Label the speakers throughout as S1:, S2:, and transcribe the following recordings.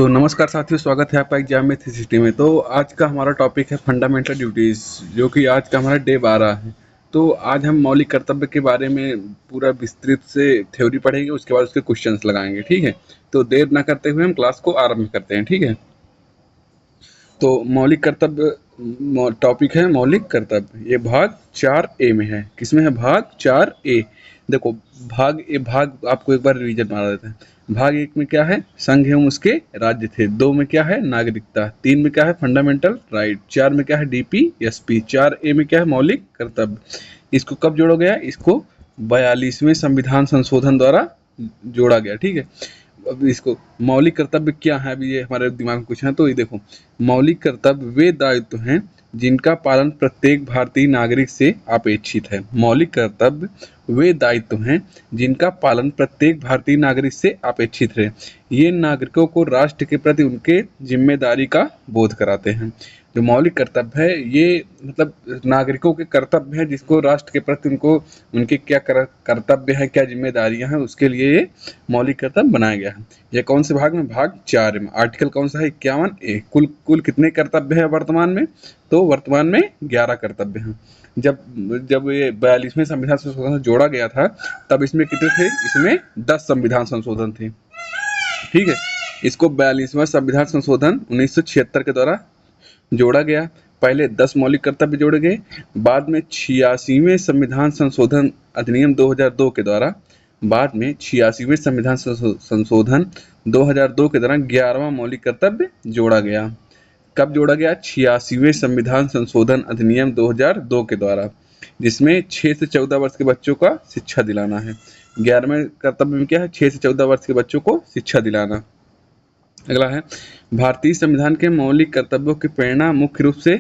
S1: तो नमस्कार साथियों, स्वागत है आपका एग्जाम में 360 में। तो आज का हमारा टॉपिक है फंडामेंटल ड्यूटीज़, जो कि आज का हमारा डे 12 है। तो आज हम मौलिक कर्तव्य के बारे में पूरा विस्तृत से थ्योरी पढ़ेंगे, उसके बाद उसके क्वेश्चंस लगाएंगे। ठीक है, तो देर ना करते हुए हम क्लास को आरंभ करते हैं। ठीक है, तो मौलिक कर्तव्य टॉपिक है मौलिक कर्तव्य। ये भाग 4A में है। किसमें है? भाग 4A। देखो, भाग आपको एक बार रिवीजन मार देते हैं। भाग 1 में क्या है? संघ एवं उसके राज्य थे। 2 में क्या है? नागरिकता। 3 में क्या है? Fundamental right. 4 में क्या है? DPSP। 4A में क्या है? मौलिक कर्तव्य। इसको कब जोड़ा गया? इसको 42वें संविधान संशोधन द्वारा जोड़ा गया। ठीक है, अब इसको मौलिक कर्तव्य क्या है, अभी ये हमारे दिमाग में कुछ है तो ये देखो। मौलिक कर्तव्य वे दायित्व हैं जिनका पालन प्रत्येक भारतीय नागरिक से अपेक्षित है। मौलिक कर्तव्य वे दायित्व हैं जिनका पालन प्रत्येक भारतीय नागरिक से अपेक्षित है। ये नागरिकों को राष्ट्र के प्रति उनके जिम्मेदारी का बोध कराते हैं। जो मौलिक कर्तव्य है ये मतलब नागरिकों के कर्तव्य है, जिसको राष्ट्र के प्रति उनको उनके क्या कर्तव्य है, क्या जिम्मेदारियां हैं, उसके लिए ये मौलिक कर्तव्य बनाया गया है। ये कौन से भाग में? भाग 4 में। आर्टिकल कौन सा है? 51A। कुल कितने कर्तव्य है वर्तमान में? तो वर्तमान में 11 कर्तव्य हैं। जब जब ये 42वें संविधान संशोधन जोड़ा गया था, तब इसमें कितने थे? इसमें 10 संविधान संशोधन थे। ठीक है, इसको 42वां संविधान संशोधन 1976 के द्वारा जोड़ा गया। पहले 10 मौलिक कर्तव्य जोड़े गए, बाद में 86वें संविधान संशोधन अधिनियम 2002 के द्वारा, बाद में 86वें संविधान संशोधन 2002 के दौरान 11वां मौलिक कर्तव्य जोड़ा गया। कब जोड़ा गया? 86वें संविधान संशोधन अधिनियम 2002 के द्वारा, जिसमें 6 से 14 वर्ष के बच्चों का शिक्षा दिलाना है। 11वें कर्तव्य में क्या है? 6 से 14 वर्ष के बच्चों को शिक्षा दिलाना। अगला है, भारतीय संविधान के मौलिक कर्तव्यों की प्रेरणा मुख्य रूप से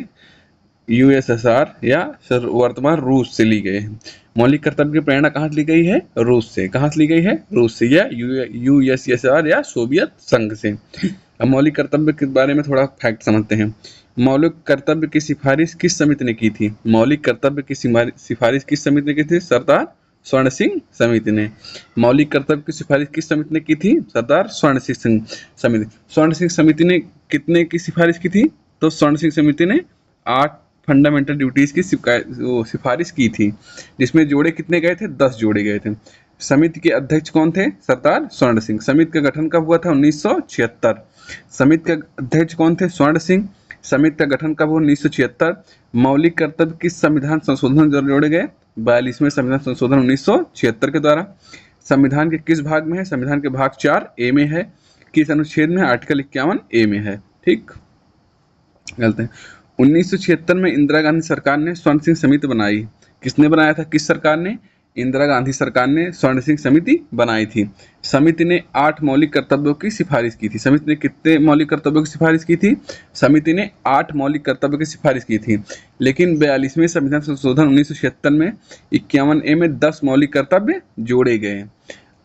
S1: यूएसएसआर या वर्तमान रूस से ली गई है। मौलिक कर्तव्य की प्रेरणा कहाँ से ली गई है? रूस से। कहाँ से ली गई है? रूस से या यूएसएसआर या सोवियत संघ से। अब मौलिक कर्तव्य के बारे में थोड़ा फैक्ट समझते हैं। मौलिक कर्तव्य की सिफारिश किस समिति ने की थी? मौलिक कर्तव्य की सिफारिश किस समिति ने की थी? सरदार स्वर्ण सिंह समिति ने। मौलिक कर्तव्य की सिफारिश किस समिति ने की थी? सरदार स्वर्ण सिंह समिति। स्वर्ण सिंह समिति ने कितने की सिफारिश की थी? तो स्वर्ण सिंह समिति ने 8 फंडामेंटल ड्यूटीज की सिफारिश की थी, जिसमें जोड़े कितने गए थे? 10 जोड़े गए थे। समिति के अध्यक्ष कौन थे? सरदार स्वर्ण सिंह। समिति का गठन कब हुआ था? 1976। समिति का अध्यक्ष कौन थे? स्वर्ण सिंह। समिति का गठन कब हुआ? 1976। मौलिक कर्तव्य किस संविधान संशोधन जोड़े गए? 42वें संविधान संशोधन 1976 के द्वारा। संविधान के किस भाग में है? संविधान के भाग 4A में है। किस अनुच्छेद में? आर्टिकल 51A में है। ठीक, गलत है। 1976 में इंदिरा गांधी सरकार ने स्वर्ण सिंह समिति बनाई। किसने बनाया था? किस सरकार ने? इंदिरा गांधी सरकार ने स्वर्ण सिंह समिति बनाई थी। समिति ने 8 मौलिक कर्तव्यों की सिफारिश की थी। समिति ने कितने मौलिक कर्तव्यों की सिफारिश की थी? समिति ने 8 मौलिक कर्तव्यों की सिफारिश की थी। लेकिन 42वें संविधान संशोधन 1976 में 51A में 10 मौलिक कर्तव्य जोड़े गए।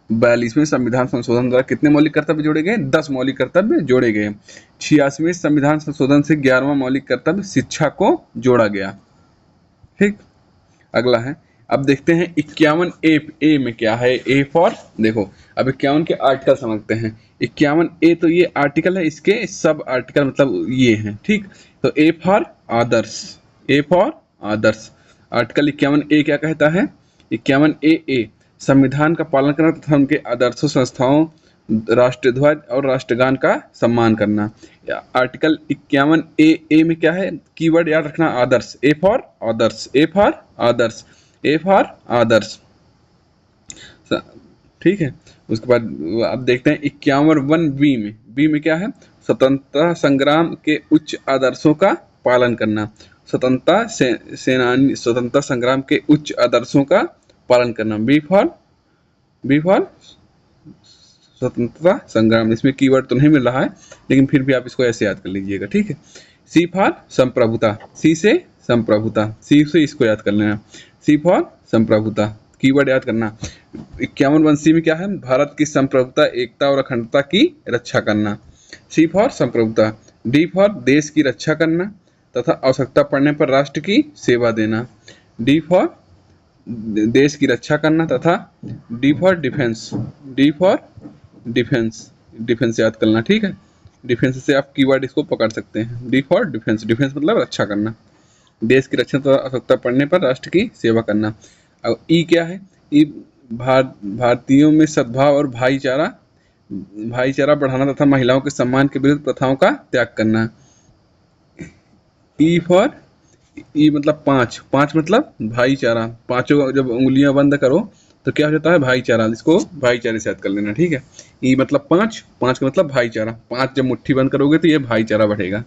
S1: 42वें संविधान संशोधन द्वारा कितने मौलिक कर्तव्य जोड़े गए? 10 मौलिक कर्तव्य जोड़े गए। 86वें संविधान संशोधन से 11वां मौलिक कर्तव्य शिक्षा को जोड़ा गया। ठीक, अगला है, अब देखते हैं 51A में क्या है। ए फॉर, देखो अब 51 के आर्टिकल समझते हैं। 51A तो ये आर्टिकल है, इसके सब आर्टिकल मतलब ये हैं। ठीक, तो ए for Adarsh. A for Adarsh. Article 51A क्या कहता है? 51AA संविधान का पालन करना तथा उनके आदर्शों, संस्थाओं, राष्ट्रध्वज और राष्ट्रगान का सम्मान करना। आर्टिकल 51AA में क्या है? कीवर्ड याद रखना, Adarsh. A for Adarsh. A for Adarsh. A for Adarsh. ठीक है, उसके बाद अब देखते हैं 51B में। बी में क्या है? स्वतंत्रता संग्राम के उच्च आदर्शों का पालन करना। स्वतंत्रता संग्राम के उच्च आदर्शों का पालन करना। बी फॉर स्वतंत्रता संग्राम। इसमें कीवर्ड तो नहीं मिल रहा है, लेकिन फिर भी आप इसको ऐसे याद कर लीजिएगा। ठीक है, सी फॉर संप्रभुता। सी से संप्रभुता। सी से इसको याद कर लेना। सी फॉर संप्रभुता, कीवर्ड याद करना। 51C में क्या है? भारत की संप्रभुता, एकता और अखंडता की रक्षा करना। सी फॉर संप्रभुता। डी फॉर देश की रक्षा करना तथा आवश्यकता पड़ने पर राष्ट्र की सेवा देना। डी फॉर देश की रक्षा करना तथा D for defence. D for defence, defence याद करना। ठीक है, डिफेंस से आप कीवर्ड इसको पकड़ सकते हैं। डी फॉर डिफेंस, डिफेंस मतलब रक्षा करना, देश की रक्षा तथा आवश्यकता पड़ने पर राष्ट्र की सेवा करना। अब ई क्या है? ई भारतीयों में सद्भाव और भाईचारा बढ़ाना तथा महिलाओं के सम्मान के विरुद्ध प्रथाओं का त्याग करना। ई फॉर, ई मतलब पांच, पांच मतलब भाईचारा, पांचों जब उंगलियां बंद करो तो क्या हो जाता है? भाईचारा। इसको भाईचारे से याद कर लेना, ठीक है। ई मतलब पांच, पांच का मतलब भाईचारा, पांच जब मुट्ठी बंद करोगे तो ये भाईचारा बढ़ेगा,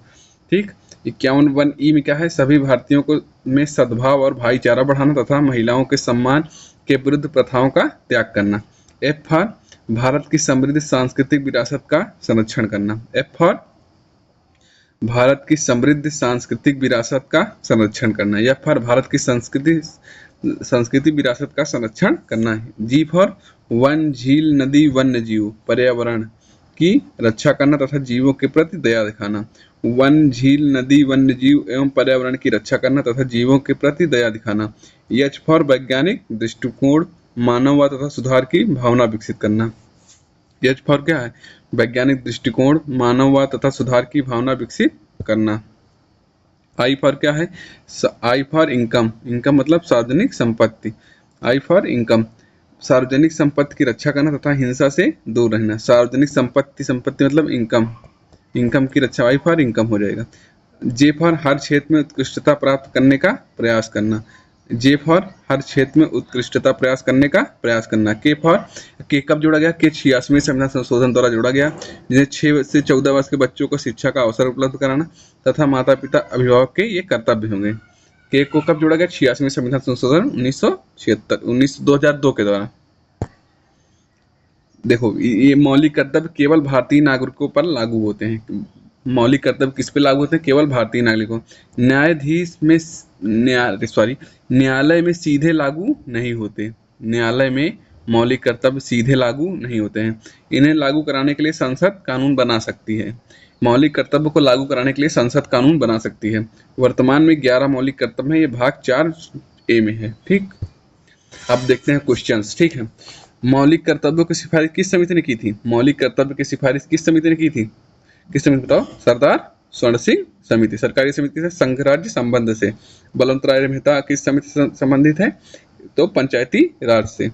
S1: ठीक। 51 ई में क्या है? सभी भारतीयों को में सद्भाव और भाईचारा बढ़ाना तथा महिलाओं के सम्मान के विरुद्ध प्रथाओं का त्याग करना। एफ फॉर भारत की समृद्ध सांस्कृतिक विरासत का संरक्षण करना। एफ फॉर भारत की समृद्ध सांस्कृतिक विरासत का संरक्षण करना। या फिर भारत की संस्कृति विरासत का संरक्षण करना है। जी फॉर वन, झील, नदी, वन्य जीव, पर्यावरण की रक्षा करना तथा जीवों के प्रति दया दिखाना। वन, झील, नदी, वन्य जीव एवं पर्यावरण की रक्षा करना तथा जीवों के प्रति दया दिखाना। एच फॉर वैज्ञानिक दृष्टिकोण, मानववाद तथा सुधार की भावना विकसित करना। एच फॉर क्या है? वैज्ञानिक दृष्टिकोण, मानववाद तथा सुधार की भावना विकसित करना। आई फॉर क्या है? आई फॉर इनकम, इनकम मतलब सार्वजनिक संपत्ति। आई फॉर इनकम, सार्वजनिक संपत्ति की रक्षा करना तथा हिंसा से दूर रहना। सार्वजनिक संपत्ति, संपत्ति मतलब इनकम, इनकम की रक्षा, आई फॉर इनकम हो जाएगा। जे फॉर हर क्षेत्र में उत्कृष्टता प्राप्त करने का प्रयास करना। जे फॉर हर क्षेत्र में उत्कृष्टता प्रयास करने का प्रयास करना। के फॉर, के कब जोड़ा गया? के 86वें संविधान संशोधन द्वारा जोड़ा गया, जिन्हें 6 से 14 वर्ष के बच्चों को शिक्षा का अवसर उपलब्ध कराना तथा माता पिता अभिभावक के ये कर्तव्य होंगे। के को कब जोड़ा गया? 86वें संविधान संशोधन 1976 2002 के द्वारा। देखो, ये मौलिक कर्तव्य केवल भारतीय नागरिकों पर लागू होते हैं। मौलिक कर्तव्य किस पे लागू होते हैं? केवल भारतीय नागरिकों। न्यायालय में सीधे लागू नहीं होते। न्यायालय में मौलिक कर्तव्य सीधे लागू नहीं होते हैं। इन्हें लागू कराने के लिए संसद कानून बना सकती है। मौलिक कर्तव्य को लागू कराने के लिए संसद कानून बना सकती है। वर्तमान में 11 मौलिक कर्तव्य हैं, ये भाग 4A में है, ठीक। अब देखते हैं क्वेश्चंस, ठीक है। मौलिक कर्तव्यों की सिफारिश किस समिति ने की थी? मौलिक कर्तव्य की सिफारिश किस समिति ने की थी? किस समिति बताओ? सरदार स्वर्ण सिंह समिति। सरकारी समिति से संघ राज्य संबंध से। बलवंत राय मेहता किस समिति से संबंधित है? तो पंचायती राज से।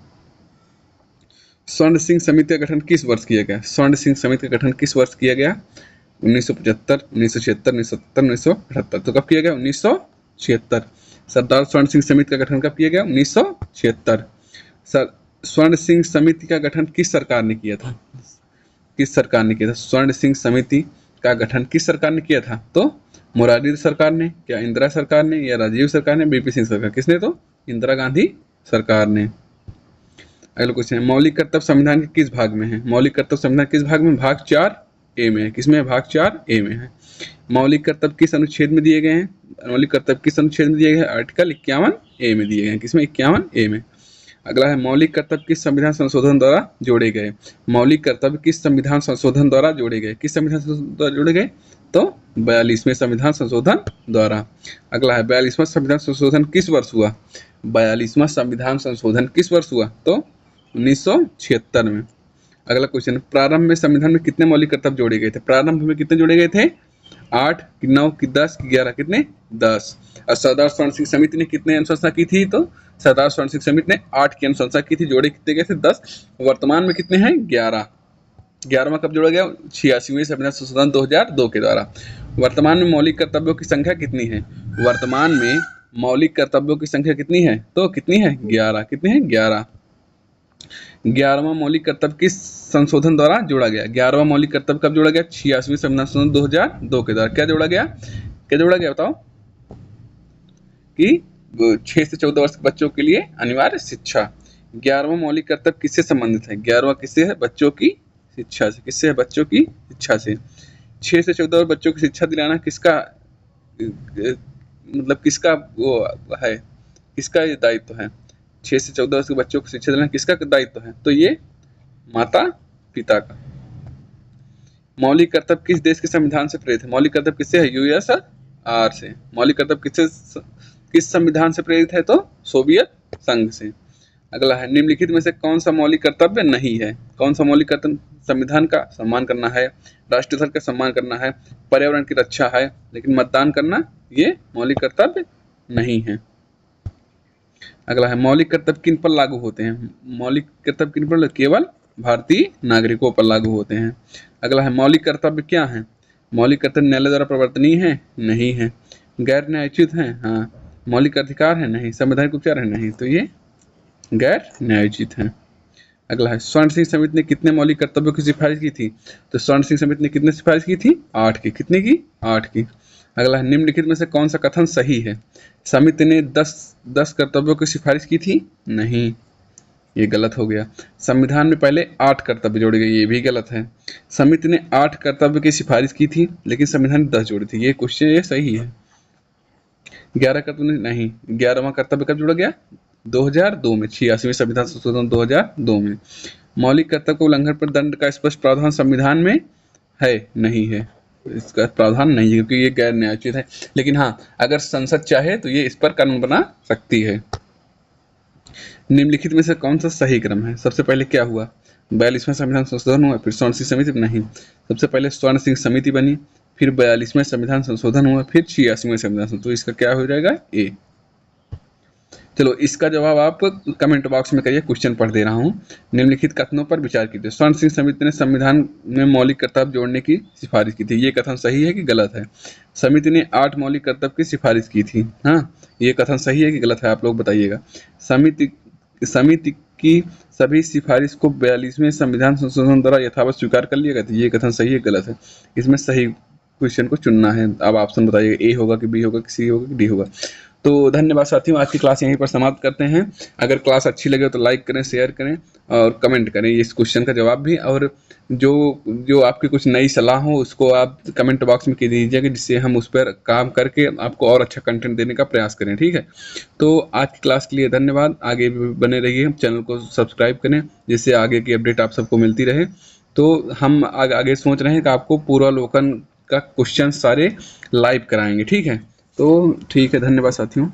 S1: स्वर्ण सिंह समिति का गठन किस वर्ष किया गया? स्वर्ण सिंह समिति का गठन किस वर्ष किया गया? 1975, 1976, 1970, 1978। तो कब किया गया? 1976। सरदार स्वर्ण सिंह समिति का गठन कब किया गया? 1976। स्वर्ण सिंह समिति का गठन किस सरकार ने किया था? किस सरकार ने किया था? स्वर्ण सिंह समिति का गठन किस सरकार ने किया था? तो मोरारजी सरकार ने, क्या इंदिरा सरकार ने, या राजीव सरकार ने, बीपी सिंह सरकार? किसने? तो इंदिरा गांधी सरकार ने। अगला क्वेश्चन है, मौलिक कर्तव्य संविधान के किस भाग में है? मौलिक कर्तव्य संविधान किस भाग में? भाग 4A में है। किसमें? भाग 4A में है। मौलिक कर्तव्य किस अनुच्छेद में दिए गए हैं? मौलिक कर्तव्य किस अनुच्छेद में दिए गए हैं? आर्टिकल 51A में दिए गए हैं। किसमें? 51A में। अगला है, मौलिक कर्तव्य किस संविधान संशोधन द्वारा जोड़े गए? मौलिक कर्तव्य किस संविधान संशोधन द्वारा जोड़े गए? किस संविधान संशोधन द्वारा जोड़े गए? तो 42वें संविधान संशोधन द्वारा। अगला है, 42वां संविधान संशोधन किस वर्ष हुआ? 42वां संविधान संशोधन किस वर्ष हुआ? तो 1976 में। अगला क्वेश्चन, प्रारंभ में संविधान में कितने मौलिक कर्तव्य जोड़े गए थे? प्रारंभ में कितने जोड़े गए थे? 8, 9, 10, 11, कितने? 10। और सरदार स्वर्ण सिंह समिति ने कितने अनुशंसा की थी? तो सरदार स्वर्ण सिंह समिति ने 8 की अनुशंसा की थी। जोड़े कितने गए थे? 10। वर्तमान में कितने हैं? 11। 11वां कब जोड़ा गया? 86वें संविधान संशोधन 2002 के द्वारा। वर्तमान में मौलिक कर्तव्यों की संख्या कितनी है? वर्तमान में मौलिक कर्तव्यों की संख्या कितनी है? तो कितनी है? 11। कितने हैं? 11। 11वां मौलिक कर्तव्य किस संशोधन द्वारा जोड़ा गया? 11वां मौलिक कर्तव्य कब जोड़ा गया? 86वें संविधान संशोधन 2002 के द्वारा। क्या जोड़ा गया? क्या जोड़ा गया बताओ? कि 6 से 14 वर्ष के बच्चों के लिए अनिवार्य शिक्षा। 11वां मौलिक कर्तव्य किससे संबंधित है? 11वां किससे है? बच्चों की शिक्षा से। किससे है? बच्चों की शिक्षा से। 6 से 14 वर्ष बच्चों की शिक्षा दिलाना किसका मतलब किसका वो है? किसका ये दायित्व है? 6 से 14 वर्ष के बच्चों को शिक्षा दिलाना किसका दायित्व है? तो ये माता पिता का। मौलिक कर्तव्य किस देश के संविधान से प्रेरित है? मौलिक कर्तव्य किससे है? USSR से। मौलिक कर्तव्य किस संविधान से प्रेरित है? तो सोवियत संघ से। अगला है, निम्नलिखित में से कौन सा मौलिक कर्तव्य नहीं है? कौन सा मौलिक कर्तव्य संविधान का सम्मान करना है, राष्ट्रीय ध्वज का सम्मान करना है, पर्यावरण की रक्षा है, लेकिन मतदान करना ये मौलिक कर्तव्य नहीं है। अगला है मौलिक कर्तव्य किन पर लागू होते हैं? मौलिक कर्तव्य किन पर? केवल भारतीय नागरिकों पर लागू होते हैं। अगला है मौलिक कर्तव्य क्या है? मौलिक कर्तव्य न्यायालय द्वारा प्रवर्तनीय है? नहीं है। गैर न्यायोचित है? हाँ। मौलिक अधिकार है? नहीं। संवैधानिक उपचार है? नहीं। तो ये गैर न्यायोचित है। अगला है स्वर्ण सिंह समिति ने कितने मौलिक कर्तव्यों की सिफारिश की थी? तो स्वर्ण सिंह समिति ने कितने सिफारिश की थी? 8 की। कितने की? 8 की। अगला है निम्नलिखित में से कौन सा कथन सही है? समिति ने 10 कर्तव्यों की सिफारिश की थी? नहीं, ये गलत हो गया। संविधान में पहले 8 कर्तव्य जोड़े गए, ये भी गलत है। समिति ने 8 कर्तव्य की सिफारिश की थी, लेकिन संविधान ने 10 जोड़ी थी, ये क्वेश्चन ये सही है। 11 कर्तव्य नहीं, 11वां कर्तव्य कब जोड़ा गया? 2002 में, 86वें संविधान संशोधन 2002 में। मौलिक कर्तव्य को उल्लंघन पर दंड का स्पष्ट प्रावधान संविधान में है? नहीं है, इसका प्रावधान नहीं है, क्योंकि ये गैर न्यायोचित है। लेकिन हाँ, अगर संसद चाहे तो ये इस पर कानून बना सकती है। निम्नलिखित में से कौन सा सही क्रम है? सबसे पहले क्या हुआ? 42वां संविधान संशोधन हुआ, फिर स्वर्ण सिंह समिति? नहीं, सबसे पहले स्वर्ण सिंह समिति बनी, फिर 42वां संविधान संशोधन हुआ, फिर 86वां संविधान। तो इसका क्या हो जाएगा? ए। चलो, इसका जवाब आप कमेंट बॉक्स में करिए, क्वेश्चन पढ़ दे रहा हूँ। निम्नलिखित कथनों पर विचार कीजिए। स्वर्ण सिंह समिति ने संविधान में मौलिक कर्तव्य जोड़ने की सिफारिश की थी, ये कथन सही है कि गलत है? समिति ने 8 मौलिक कर्तव्य की सिफारिश की थी, हाँ, ये कथन सही है कि गलत है? आप लोग बताइएगा। समिति की सभी सिफारिश को 42वें संविधान संशोधन द्वारा यथावत स्वीकार कर लिया गया था, ये कथन सही है गलत है? इसमें सही क्वेश्चन को चुनना है। अब ऑप्शन बताइएगा, ए होगा कि बी होगा कि सी होगा कि डी होगा। तो धन्यवाद साथियों, आज की क्लास यहीं पर समाप्त करते हैं। अगर क्लास अच्छी लगे तो लाइक करें, शेयर करें और कमेंट करें इस क्वेश्चन का जवाब भी, और जो आपकी कुछ नई सलाह हो उसको आप कमेंट बॉक्स में कह दीजिएगा, जिससे हम उस पर काम करके आपको और अच्छा कंटेंट देने का प्रयास करें, ठीक है? तो आज की क्लास के लिए धन्यवाद। आगे भी बने रहिए, चैनल को सब्सक्राइब करें, जिससे आगे की अपडेट आप सबको मिलती रहे। तो हम आगे सोच रहे हैं कि आपको पूर्वावलोकन का क्वेश्चन सारे लाइव कराएंगे, ठीक है? तो ठीक है, धन्यवाद साथियों।